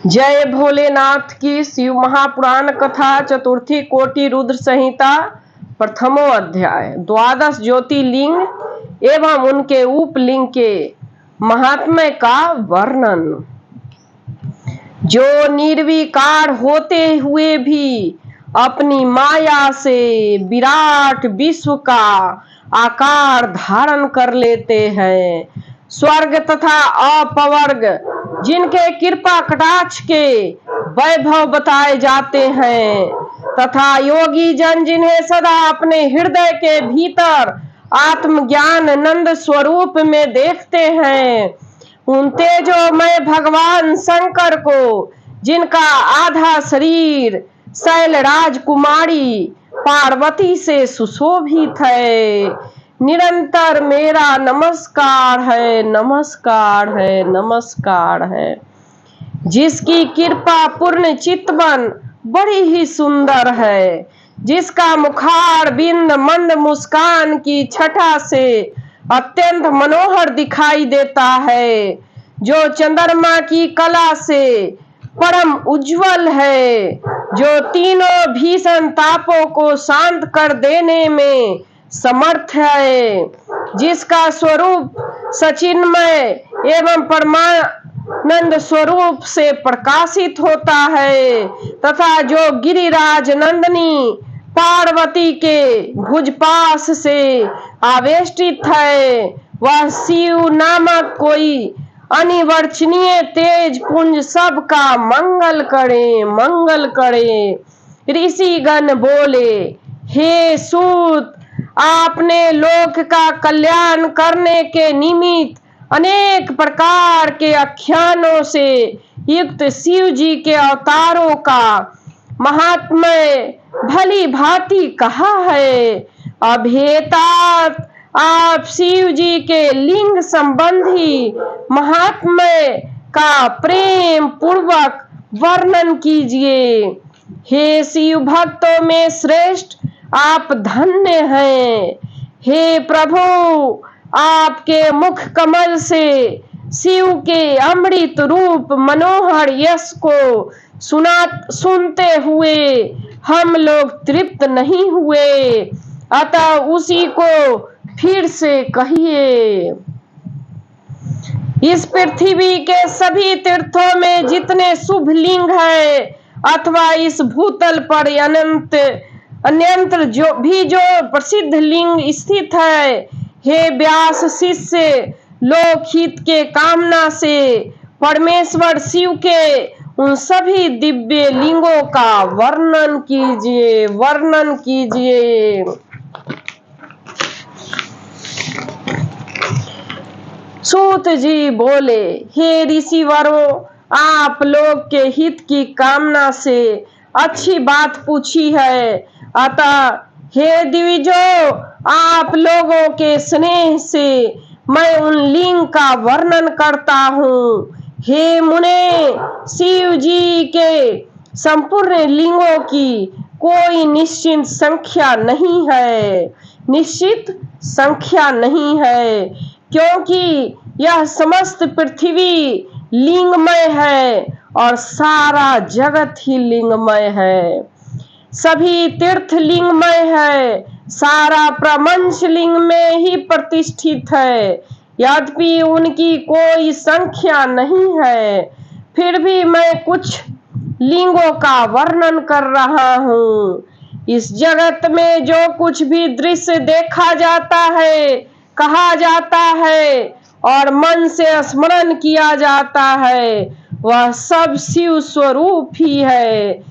जय भोलेनाथ की शिव महापुराण कथा चतुर्थी कोटि रुद्र संहिता प्रथमो अध्याय। द्वादश ज्योतिर्लिंग एवं उनके उपलिंग के महात्म्य का वर्णन। जो निर्विकार होते हुए भी अपनी माया से विराट विश्व का आकार धारण कर लेते हैं, स्वर्ग तथा अपवर्ग जिनके कृपा कटाक्ष के वैभव बताए जाते हैं, तथा योगी जन जिन्हें सदा अपने हृदय के भीतर आत्मज्ञान नंद स्वरूप में देखते हैं, उन तेजोमय भगवान शंकर को, जिनका आधा शरीर शैलराज कुमारी पार्वती से सुशोभित है, निरंतर मेरा नमस्कार है, नमस्कार है, नमस्कार है। जिसकी कृपा पूर्ण चितवन बड़ी ही सुंदर है, जिसका मुखार बिंद मंद मुस्कान की छटा से अत्यंत मनोहर दिखाई देता है, जो चंद्रमा की कला से परम उज्जवल है, जो तीनों भीषण तापों को शांत कर देने में समर्थ है, जिसका स्वरूप सचिन्मय एवं परमानंद स्वरूप से प्रकाशित होता है, तथा जो गिरिराज नंदनी पार्वती के भुजपाश से आवेष्टित है, वह शिव नामक कोई अनिवर्चनीय तेज पुंज सबका मंगल करे, मंगल करे। ऋषिगण बोले, हे सूत, आपने लोक का कल्याण करने के निमित्त अनेक प्रकार के आख्यानों से युक्त शिव जी के अवतारों का महात्म्य भली भांति कहा है। अभेतात आप शिव जी के लिंग संबंधी महात्म्य का प्रेम पूर्वक वर्णन कीजिए। हे शिव भक्तों में श्रेष्ठ, आप धन्य हैं। हे प्रभु, आपके मुख कमल से शिव के अमृत रूप मनोहर यश को सुनते हुए हम लोग तृप्त नहीं हुए, अतः उसी को फिर से कहिए। इस पृथ्वी के सभी तीर्थों में जितने शुभ लिंग है, अथवा इस भूतल पर अन्यंत्र जो प्रसिद्ध लिंग स्थित है, हे व्यास शिष्य, लोकहित के कामना से परमेश्वर शिव के उन सभी दिव्य लिंगों का वर्णन कीजिए, वर्णन कीजिए। सूत जी बोले, हे ऋषिवरों, आप लोग के हित की कामना से अच्छी बात पूछी है, अतः हे द्विजों, आप लोगों के स्नेह से मैं उन लिंग का वर्णन करता हूँ। हे मुने, शिव जी के संपूर्ण लिंगों की कोई निश्चित संख्या नहीं है, निश्चित संख्या नहीं है, क्योंकि यह समस्त पृथ्वी लिंगमय है और सारा जगत ही लिंगमय है। सभी तीर्थ लिंगमय है, सारा प्रपंच लिंग में ही प्रतिष्ठित है। यद्यपि उनकी कोई संख्या नहीं है, फिर भी मैं कुछ लिंगों का वर्णन कर रहा हूँ। इस जगत में जो कुछ भी दृश्य देखा जाता है, कहा जाता है और मन से स्मरण किया जाता है, वह सब शिव स्वरूप ही है।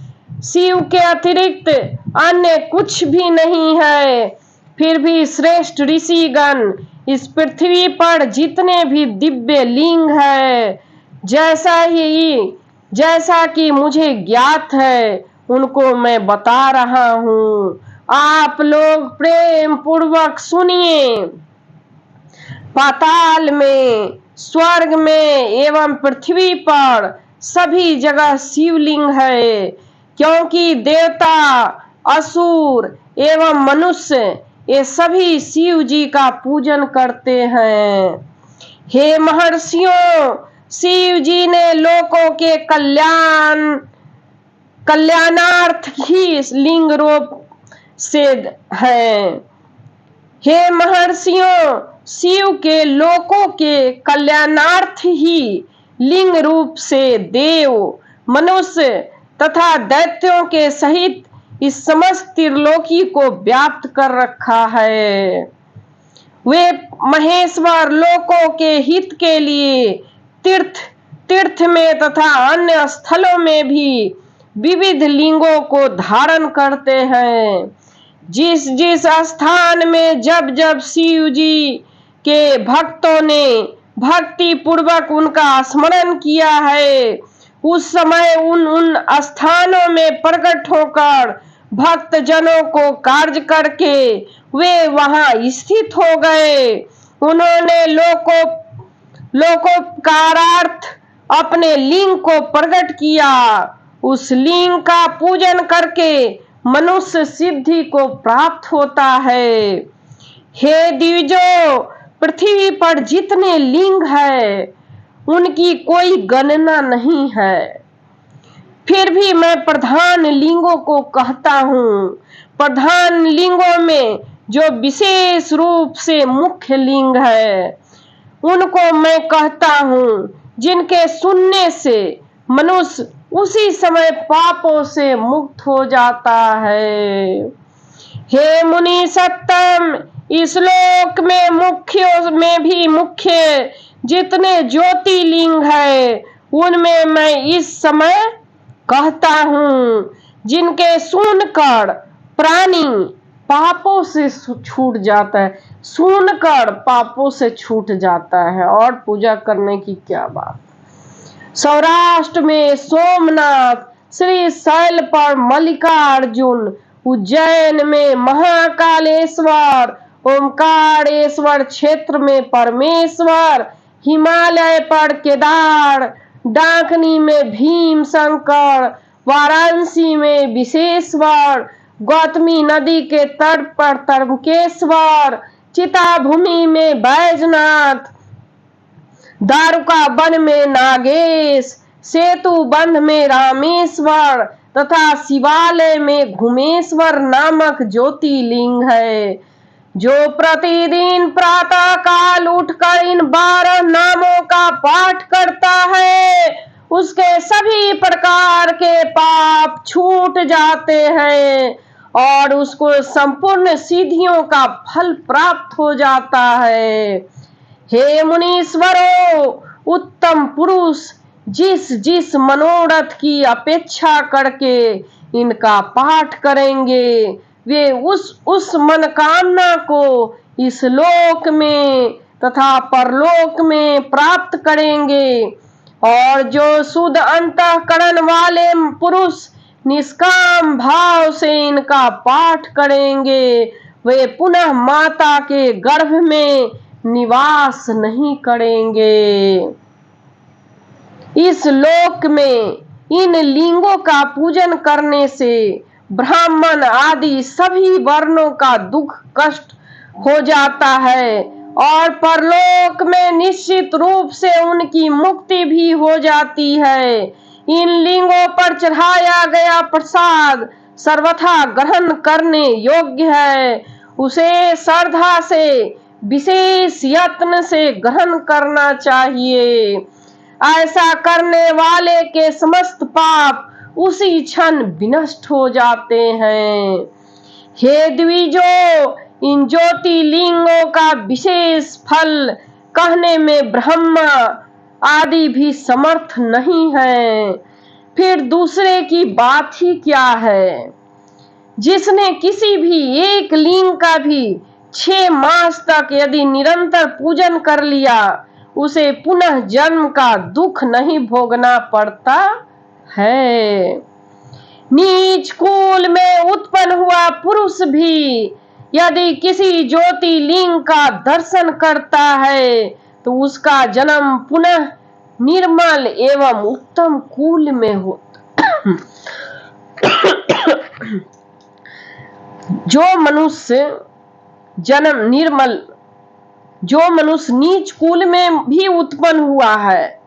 शिव के अतिरिक्त अन्य कुछ भी नहीं है। फिर भी श्रेष्ठ ऋषिगण, इस पृथ्वी पर जितने भी दिव्य लिंग है, जैसा कि मुझे ज्ञात है, उनको मैं बता रहा हूँ। आप लोग प्रेम पूर्वक सुनिए। पाताल में, स्वर्ग में एवं पृथ्वी पर सभी जगह शिवलिंग है, क्योंकि देवता, असुर एवं मनुष्य ये सभी शिव जी का पूजन करते हैं। हे महर्षियों, शिव जी ने लोगों के कल्याणार्थ ही लिंग रूप से हैं। हे महर्षियों, शिव के लोकों के कल्याणार्थ ही लिंग रूप से देव, मनुष्य तथा दैत्यों के सहित इस समस्त त्रिलोकी को व्याप्त कर रखा है। वे महेश्वर लोकों के हित के लिए तीर्थ में तथा अन्य स्थलों में भी विविध लिंगों को धारण करते हैं। जिस जिस स्थान में जब जब शिव जी के भक्तों ने भक्ति पूर्वक उनका स्मरण किया है, उस समय उन स्थानों में प्रकट होकर भक्त जनों को कार्य करके वे वहां स्थित हो गए। उन्होंने लोकोपकारार्थ अपने लिंग को प्रकट किया। उस लिंग का पूजन करके मनुष्य सिद्धि को प्राप्त होता है। हे द्विजों, पृथ्वी पर जितने लिंग है उनकी कोई गणना नहीं है। फिर भी मैं प्रधान लिंगों को कहता हूँ। प्रधान लिंगों में जो विशेष रूप से मुख्य लिंग है उनको मैं कहता हूँ, जिनके सुनने से मनुष्य उसी समय पापों से मुक्त हो जाता है। हे मुनि सत्तम, इस लोक में मुख्य जितने ज्योतिर्लिंग है उनमें मैं इस समय कहता हूँ, जिनके सुनकर प्राणी पापों से छूट जाता है। सुनकर पापों से छूट जाता है और पूजा करने की क्या बात। सौराष्ट्र में सोमनाथ, श्री शैल पर मल्लिकार्जुन, उज्जैन में महाकालेश्वर, ओमकारेश्वर क्षेत्र में परमेश्वर, हिमालय पर केदार, डाकनी में भीम शंकर, वाराणसी में विशेश्वर, गौतमी नदी के तट पर त्र्यंबकेश्वर, चिताभूमि में बैजनाथ, दारुका वन में नागेश, सेतु बंध में रामेश्वर तथा शिवालय में घुमेश्वर नामक ज्योतिर्लिंग है। जो प्रतिदिन प्रातः काल उठकर इन 12 नामों का पाठ करता है उसके सभी प्रकार के पाप छूट जाते हैं और उसको संपूर्ण सिद्धियों का फल प्राप्त हो जाता है। हे मुनीश्वरों, उत्तम पुरुष जिस जिस मनोरथ की अपेक्षा करके इनका पाठ करेंगे वे उस मनोकामना को इस लोक में तथा परलोक में प्राप्त करेंगे। और जो शुद्ध अंतःकरण वाले पुरुष निष्काम भाव से इनका पाठ करेंगे वे पुनः माता के गर्भ में निवास नहीं करेंगे। इस लोक में इन लिंगों का पूजन करने से ब्राह्मण आदि सभी वर्णों का दुख कष्ट हो जाता है और परलोक में निश्चित रूप से उनकी मुक्ति भी हो जाती है। इन लिंगों पर चढ़ाया गया प्रसाद सर्वथा ग्रहण करने योग्य है। उसे श्रद्धा से विशेष यत्न से ग्रहण करना चाहिए। ऐसा करने वाले के समस्त पाप उसी क्षण विनष्ट हो जाते हैं। हे द्विजों, इन ज्योतिर्लिंगों का विशेष फल कहने में ब्रह्मा आदि भी समर्थ नहीं है। फिर दूसरे की बात ही क्या है। जिसने किसी भी एक लिंग का भी 6 मास तक यदि निरंतर पूजन कर लिया उसे पुनः जन्म का दुख नहीं भोगना पड़ता है। नीच कुल में उत्पन्न हुआ पुरुष भी यदि किसी ज्योतिर्लिंग का दर्शन करता है तो उसका जन्म पुनः निर्मल एवं उत्तम कुल में होता। जो मनुष्य नीच कुल में भी उत्पन्न हुआ है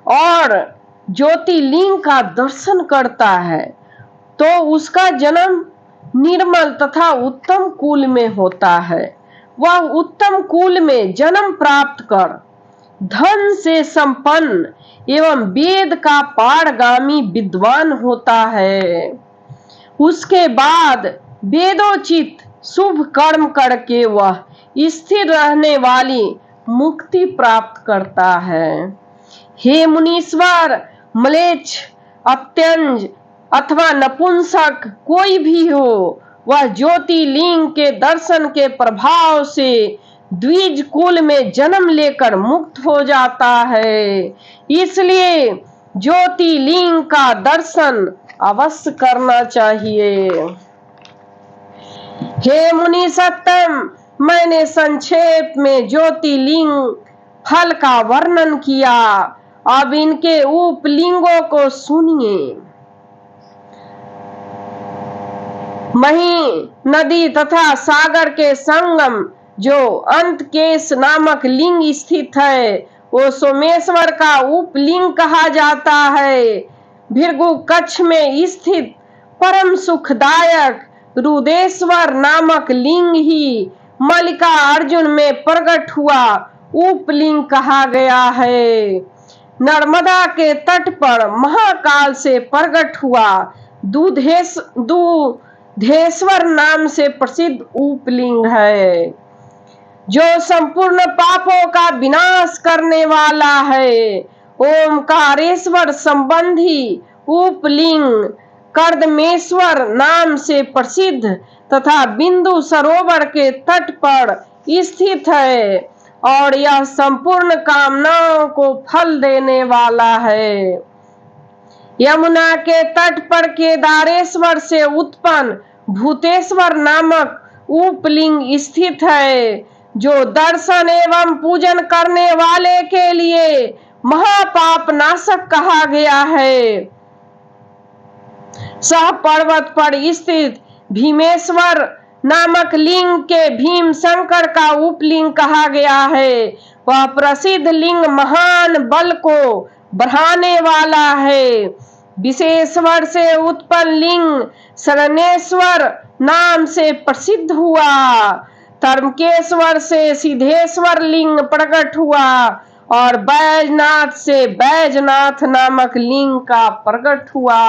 और ज्योतिर्लिंग का दर्शन करता है तो उसका जन्म निर्मल तथा उत्तम कुल में होता है। वह उत्तम कुल में जन्म प्राप्त कर धन से संपन्न एवं वेद का पारगामी विद्वान होता है। उसके बाद वेदोचित शुभ कर्म करके वह स्थिर रहने वाली मुक्ति प्राप्त करता है। हे मुनीश्वर, म्लेच्छ, अत्यंज अथवा नपुंसक कोई भी हो, वह ज्योतिर्लिंग के दर्शन के प्रभाव से द्विज कुल में जन्म लेकर मुक्त हो जाता है। इसलिए ज्योतिर्लिंग का दर्शन अवश्य करना चाहिए। हे मुनि सत्तम, मैंने संक्षेप में ज्योतिर्लिंग फल का वर्णन किया। अब इनके उपलिंगों को सुनिए। मही नदी तथा सागर के संगम जो अंतकेश नामक लिंग स्थित है, वो सोमेश्वर का उपलिंग कहा जाता है। भृगु कच्छ में स्थित परम सुखदायक रुदेश्वर नामक लिंग ही मल्लिका अर्जुन में प्रकट हुआ उपलिंग कहा गया है। नर्मदा के तट पर महाकाल से प्रकट हुआ दूधेश्वर नाम से प्रसिद्ध उपलिंग है, जो संपूर्ण पापों का विनाश करने वाला है। ओमकारेश्वर संबंधी उपलिंग कर्दमेश्वर नाम से प्रसिद्ध तथा बिंदु सरोवर के तट पर स्थित है और यह संपूर्ण कामनाओं को फल देने वाला है। यमुना के तट पर केदारेश्वर से उत्पन्न भूतेश्वर नामक उपलिंग स्थित है, जो दर्शन एवं पूजन करने वाले के लिए महापाप नाशक कहा गया है। सह पर्वत पर स्थित भीमेश्वर नामक लिंग के भीम शंकर का उपलिंग कहा गया है। वह प्रसिद्ध लिंग महान बल को बढ़ाने वाला है। विशेश्वर से उत्पन्न लिंग शरणेश्वर नाम से प्रसिद्ध हुआ। तर्मकेश्वर से सिद्धेश्वर लिंग प्रकट हुआ और बैजनाथ से बैजनाथ नामक लिंग का प्रकट हुआ।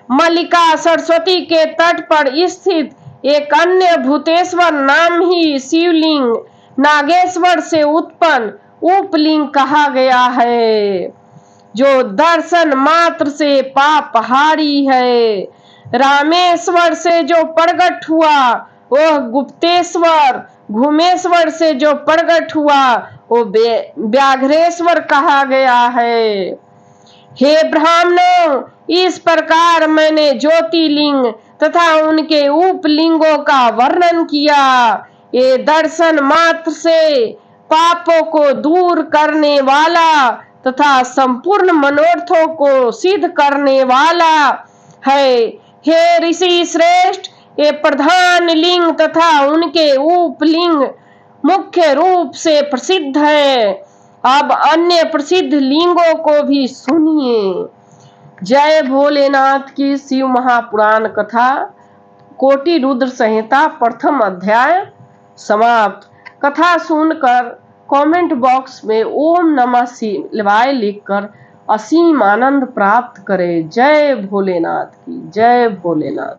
मल्लिका सरस्वती के तट पर स्थित एक अन्य भूतेश्वर नाम ही शिवलिंग नागेश्वर से उत्पन्न उपलिंग कहा गया है, जो दर्शन मात्र से पापहारी है। रामेश्वर से जो प्रकट हुआ वह गुप्तेश्वर, घुमेश्वर से जो प्रकट हुआ वो व्याघ्रेश्वर कहा गया है। हे ब्राह्मणों, इस प्रकार मैंने ज्योतिर्लिंग तथा उनके उपलिंगों का वर्णन किया। ये दर्शन मात्र से पापों को दूर करने वाला तथा संपूर्ण मनोरथों को सिद्ध करने वाला है। हे ऋषि श्रेष्ठ, ये प्रधान लिंग तथा उनके उपलिंग मुख्य रूप से प्रसिद्ध है। अब अन्य प्रसिद्ध लिंगों को भी सुनिए। जय भोलेनाथ की शिव महापुराण कथा कोटि रुद्र संहिता प्रथम अध्याय समाप्त। कथा सुनकर कमेंट बॉक्स में ओम नमः शिवाय लिखकर असीम आनंद प्राप्त करें। जय भोलेनाथ की, जय भोलेनाथ।